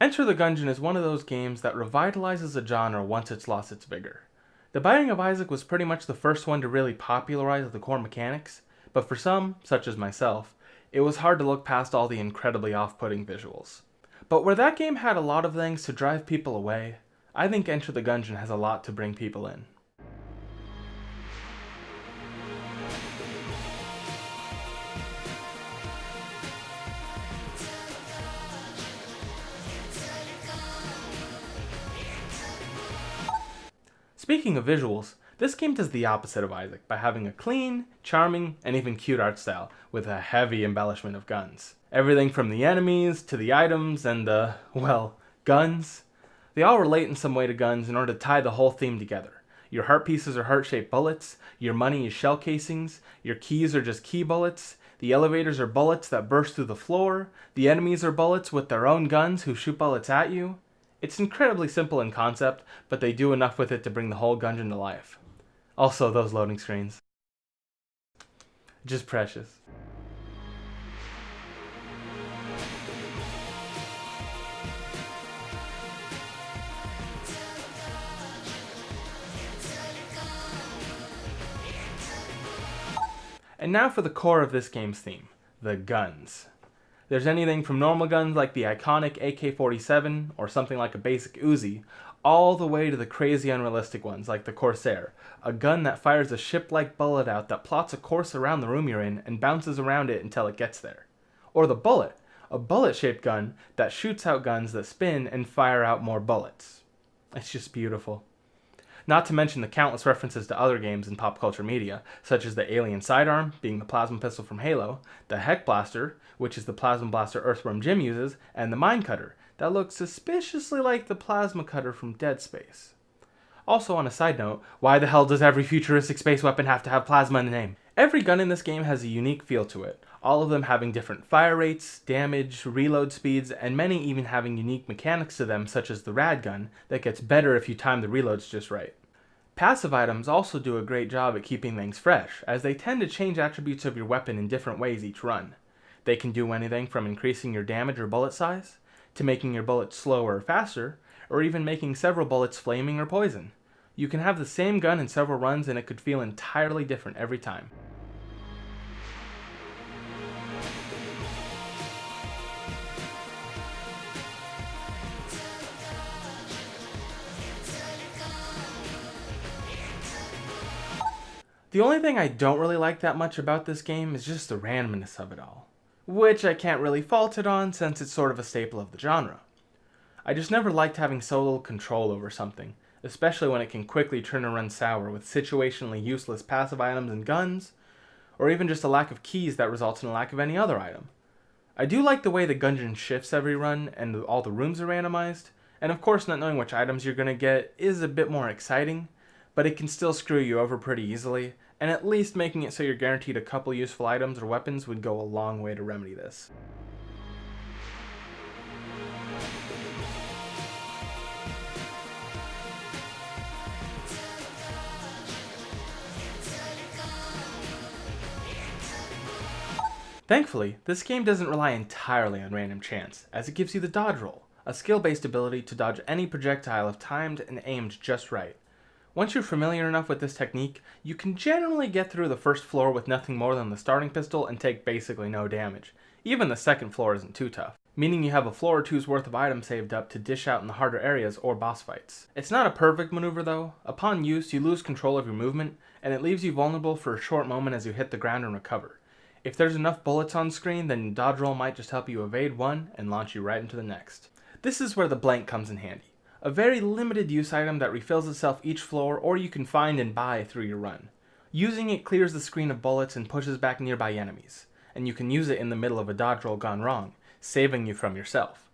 Enter the Gungeon is one of those games that revitalizes a genre once it's lost its vigor. The Binding of Isaac was pretty much the first one to really popularize the core mechanics, but for some, such as myself, it was hard to look past all the incredibly off-putting visuals. But where that game had a lot of things to drive people away, I think Enter the Gungeon has a lot to bring people in. Speaking of visuals, this game does the opposite of Isaac by having a clean, charming, and even cute art style with a heavy embellishment of guns. Everything from the enemies to the items and the, well, guns. They all relate in some way to guns in order to tie the whole theme together. Your heart pieces are heart-shaped bullets, your money is shell casings, your keys are just key bullets, the elevators are bullets that burst through the floor, the enemies are bullets with their own guns who shoot bullets at you. It's incredibly simple in concept, but they do enough with it to bring the whole Gungeon to life. Also, those loading screens. Just precious. And now for the core of this game's theme, the guns. There's anything from normal guns like the iconic AK-47 or something like a basic Uzi, all the way to the crazy unrealistic ones like the Corsair, a gun that fires a ship-like bullet out that plots a course around the room you're in and bounces around it until it gets there. Or the Bullet, a bullet-shaped gun that shoots out guns that spin and fire out more bullets. It's just beautiful. Not to mention the countless references to other games in pop culture media, such as the Alien Sidearm, being the plasma pistol from Halo, the Heck Blaster, which is the plasma blaster Earthworm Jim uses, and the Mine Cutter, that looks suspiciously like the plasma cutter from Dead Space. Also, on a side note, why the hell does every futuristic space weapon have to have plasma in the name? Every gun in this game has a unique feel to it, all of them having different fire rates, damage, reload speeds, and many even having unique mechanics to them such as the rad gun that gets better if you time the reloads just right. Passive items also do a great job at keeping things fresh, as they tend to change attributes of your weapon in different ways each run. They can do anything from increasing your damage or bullet size, to making your bullets slower or faster, or even making several bullets flaming or poison. You can have the same gun in several runs and it could feel entirely different every time. The only thing I don't really like that much about this game is just the randomness of it all, which I can't really fault it on since it's sort of a staple of the genre. I just never liked having so little control over something, especially when it can quickly turn and run sour with situationally useless passive items and guns, or even just a lack of keys that results in a lack of any other item. I do like the way the Gungeon shifts every run and all the rooms are randomized, and of course not knowing which items you're going to get is a bit more exciting, but it can still screw you over pretty easily, and at least making it so you're guaranteed a couple useful items or weapons would go a long way to remedy this. Thankfully, this game doesn't rely entirely on random chance, as it gives you the dodge roll, a skill-based ability to dodge any projectile if timed and aimed just right. Once you're familiar enough with this technique, you can generally get through the first floor with nothing more than the starting pistol and take basically no damage. Even the second floor isn't too tough, meaning you have a floor or two's worth of items saved up to dish out in the harder areas or boss fights. It's not a perfect maneuver though. Upon use, you lose control of your movement, and it leaves you vulnerable for a short moment as you hit the ground and recover. If there's enough bullets on screen, then dodge roll might just help you evade one and launch you right into the next. This is where the blank comes in handy. A very limited use item that refills itself each floor or you can find and buy through your run. Using it clears the screen of bullets and pushes back nearby enemies, and you can use it in the middle of a dodge roll gone wrong, saving you from yourself,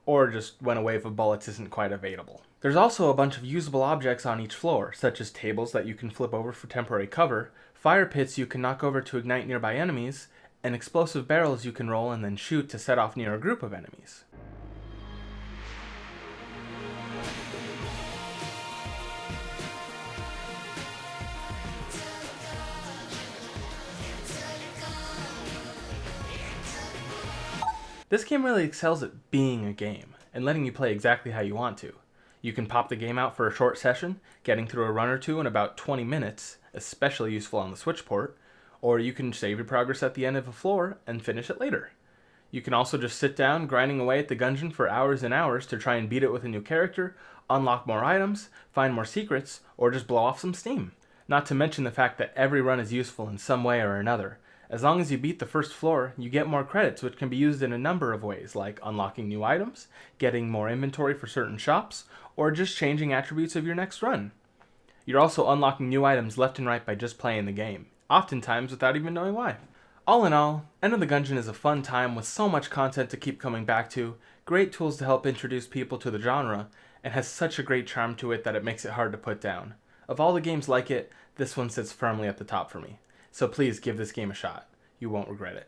or just when a wave of bullets isn't quite evadable. There's also a bunch of usable objects on each floor, such as tables that you can flip over for temporary cover, fire pits you can knock over to ignite nearby enemies, and explosive barrels you can roll and then shoot to set off near a group of enemies. This game really excels at being a game, and letting you play exactly how you want to. You can pop the game out for a short session, getting through a run or two in about 20 minutes, especially useful on the Switch port, or you can save your progress at the end of a floor and finish it later. You can also just sit down grinding away at the Gungeon for hours and hours to try and beat it with a new character, unlock more items, find more secrets, or just blow off some steam. Not to mention the fact that every run is useful in some way or another. As long as you beat the first floor, you get more credits, which can be used in a number of ways, like unlocking new items, getting more inventory for certain shops, or just changing attributes of your next run. You're also unlocking new items left and right by just playing the game, oftentimes without even knowing why. All in all, End of the Gungeon is a fun time with so much content to keep coming back to, great tools to help introduce people to the genre, and has such a great charm to it that it makes it hard to put down. Of all the games like it, this one sits firmly at the top for me. So please give this game a shot. You won't regret it.